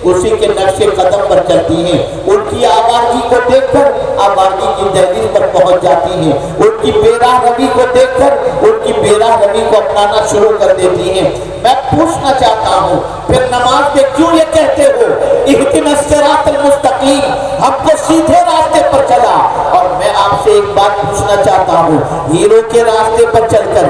اسی کے نقش قدم پر چلتی ہیں، ان کی آوارگی کو دیکھ کر آوارگی کی دہلیز پر پہنچ جاتی ہیں، ان کی بے راہ روی کو دیکھ کر ان کی بے راہ روی کو اپنانا شروع کر دیتی ہیں۔ میں پوچھنا چاہتا ہوں پھر نماز میں کیوں یہ کہتے ہو اہدنا الصراط المستقیم، ہم کو سیدھے راستے پر چلا؟ اور میں آپ سے ایک بات پوچھنا چاہتا ہوں، ہیرو کے راستے پر چل کر،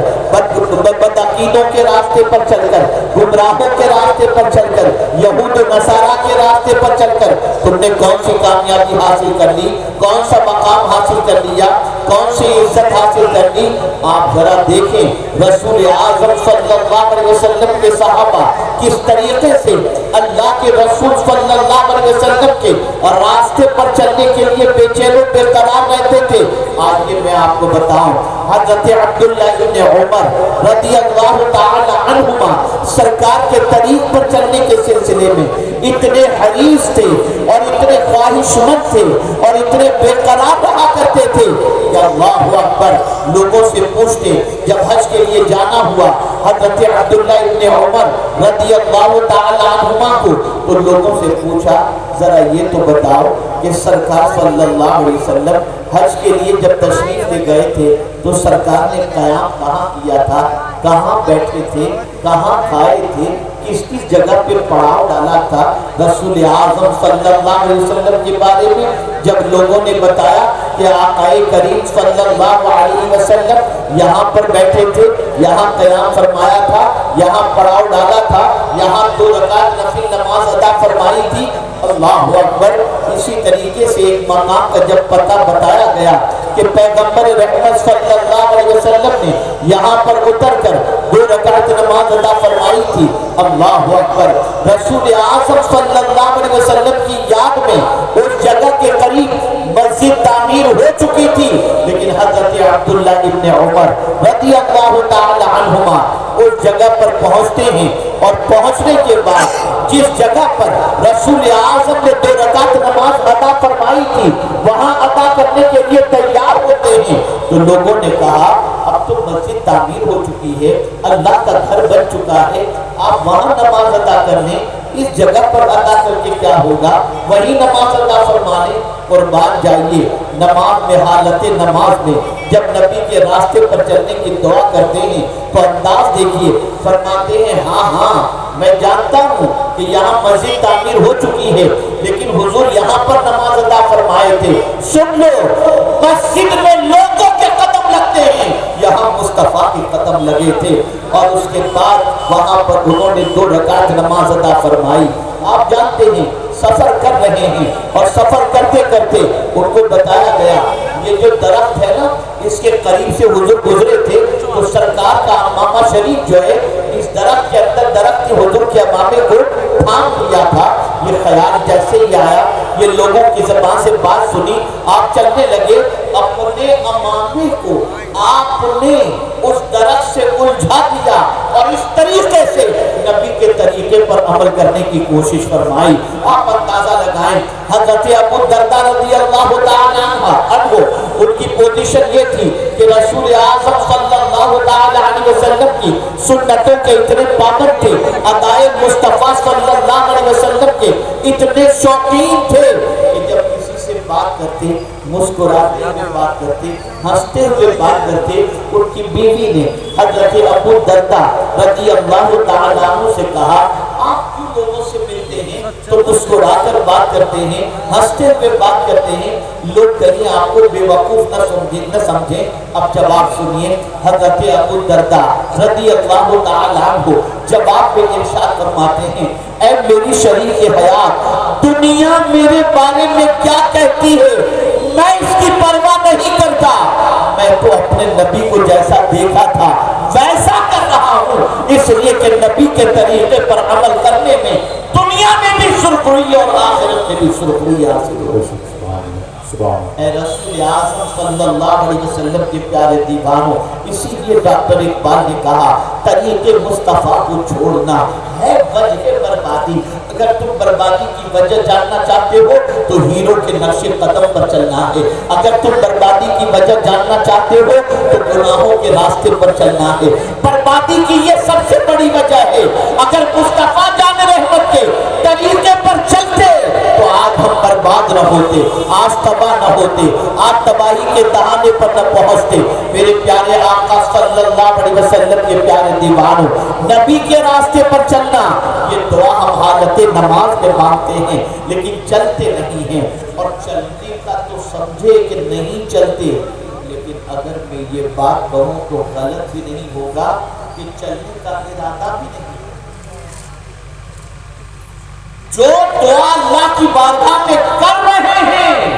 بدعقیدوں کے راستے پر چل کر، گمراہوں کے راستے پر چل کر، یہود و نصارہ کے راستے پر چل کر تم نے کون سی کامیابی حاصل کر لی؟ کون سا مقام حاصل کر لیا؟ کون سی عزت حاصل کر لی؟ آپ ذرا دیکھیں رسول اعظم صلی اللہ علیہ وسلم کے صحابہ کس طریقے سے اللہ کے رسول صلی اللہ علیہ وسلم کے راستے پر چلنے کے لیے بے چین و بے قرار رہتے تھے۔ آج یہ میں آپ کو بتاؤں، حضرت عبداللہ ابن عمر رضی اللہ تعالی عنہما سرکار کے طریق پر چلنے کے سلسلے میں اتنے حریص تھے اور اتنے خواہش مند تھے اور اتنے بے قرار رہا کرتے تھے کہ اللہ اکبر لوگوں سے پوچھتے، جب حج کے لیے جانا ہوا حضرت عبداللہ ابن عمر رضی اللہ تعالی عنہما کو، تو لوگوں سے پوچھا ذرا یہ تو بتاؤ کہ سرکار صلی اللہ علیہ وسلم حج کے لیے جب تشریف لے گئے تھے تو سرکار نے قیام کہاں کیا تھا، کہاں بیٹھے تھے، کہاں کھائے تھے، کس کس جگہ پہ پڑاؤ ڈالا تھا؟ رسول اعظم صلی اللہ علیہ وسلم کے بارے میں جب لوگوں نے بتایا کہ آقا کریم صلی اللہ علیہ وسلم یہاں پر بیٹھے تھے، یہاں قیام فرمایا تھا، یہاں پڑاؤ ڈالا تھا، یہاں 2 رکعت نفل نماز ادا فرمائی تھی، اللہ اکبر، اسی طریقے سے ایک مقام کا جب پتہ بتایا گیا کہ پیغمبر رحمت صلی اللہ علیہ وسلم نے یہاں پر اتر کر 2 رکعت نماز ادا فرمائی تھی، اللہ اکبر، رسول اعظم صلی اللہ علیہ وسلم کی یاد میں اس جگہ کے قریب مسجد تعمیر ہو چکی تھی، لیکن حضرت عبداللہ ابن عمر رضی اللہ تعالی عنہما اس جگہ پر پہنچتے ہیں اور پہنچنے کے بعد جس جگہ پر رسول اعظم نے 2 رکعت نماز ادا فرمائی تھی وہاں ادا کرنے کے لیے تیار ہوتے ہیں، تو لوگوں نے کہا اب تو مسجد تعمیر ہو چکی ہے، اللہ کا گھر بن چکا ہے، آپ وہاں نماز ادا کرنے، اس جگہ پر ادا کر کے کیا ہوگا، وہی نماز ادا فرمانے۔ قربان جائیے، نماز میں، حالت نماز میں جب نبی کے راستے پر چلنے کی دعا کرتے ہیں تو انداز دیکھیے، فرماتے ہیں ہاں ہاں میں جانتا ہوں کہ یہاں مسجد تعمیر ہو چکی ہے لیکن حضور یہاں پر نماز ادا فرمائے تھے، سن لو، مسجد میں لوگوں کے قدم لگتے ہیں، یہاں مصطفیٰ کے قدم لگے تھے، اور اس کے بعد وہاں پر انہوں نے 2 رکعت نماز ادا فرمائی۔ آپ جانتے ہیں سفر کر رہے ہیں اور سفر کرتے کرتے ان کو بتایا گیا یہ جو درخت ہے نا اس کے قریب سے حضور گزرے تھے تو سرکار کا امامہ شریف جو ہے اس درخت کے اندر، درخت کے حضور کے امامے کو تھام دیا تھا۔ یہ خیال جیسے ہی آیا، یہ لوگوں کی زبان سے بات سنی، آپ چلنے لگے، اپنے امامے کو آپ نے اس درخت سے الجھا دیا اور اس طریقے سے نبی کے طریقے پر عمل کرنے کی کوشش فرمائی۔ آپ اندازہ لگائیں حضرت ابو الدرداء رضی اللہ تعالی عنہ ان کی پوزیشن یہ تھی کہ رسول اعظم صلی اللہ تعالی علیہ وسلم کی سنتوں کے اتنے پابند تھے، ادائے مصطفیٰ صلی اللہ علیہ وسلم کے اتنے شوقین تھے کہ جب کسی سے بات کرتے، مسکراتے ہوئے بات کرتے، ہنستے ہوئے بات کرتے، ان کی بیوی نے حضرت ابو الدرداء رضی اللہ تعالی عنہ سے کہا آپ کیوں لوگوں سے ملتے ہیں تو مسکرا کر بات کرتے ہیں، ہنستے ہوئے بات کرتے ہیں، لوگ کہیں آپ کو بے وقوف نہ سمجھیں۔ اب جواب سنیے، حضرت ابو الدرداء رضی اللہ تعالی عنہ جواب میں ارشاد فرماتے ہیں اے میری شریک حیات، دنیا میرے بارے میں کیا کہتی ہے میں اس کی پرواہ نہیں کرتا، میں تو اپنے نبی کو جیسا دیکھا تھا ویسا کر رہا ہوں، اس لیے کہ نبی کے طریقے پر عمل کرنے میں دنیا میں بھی سرخروئی اور آخرت میں بھی سرخروئی حاصل ہو۔ اے رسول اعظم صلی اللہ علیہ وسلم کے پیارے دیوانوں، اسی لیے ڈاکٹر اقبال نے کہا طریق مصطفیٰ کو چھوڑنا ہے وجہ بربادی۔ اگر تم بربادی کی وجہ جاننا چاہتے ہو تو ہیرو کے نقش قدم پر چلنا ہے، اگر تم بربادی کی وجہ جاننا چاہتے ہو تو گناہوں کے راستے پر چلنا ہے۔ بربادی کی یہ سب سے بڑی وجہ ہے، اگر مصطفیٰ جان رحمت کے طریقے پر نہ ہوتے، آج تباہ نہ ہوتے، آج تباہی کے دہانے پر نہ پہنچتے۔ میرے پیارے آقا صلی اللہ علیہ وسلم کے پیارے دیوانوں، نبی کے راستے پر چلنا، یہ دعا ہم حالت نماز میں مانگتے ہیں لیکن چلتے نہیں ہیں۔ اور چلنے کا تو سمجھے کہ نہیں چلتے، لیکن اگر میں یہ بات کہوں تو غلط بھی نہیں ہوگا کہ چلنے کا ارادہ بھی نہیں۔ جو دعا اللہ کی بارگاہ میں کر رہے ہیں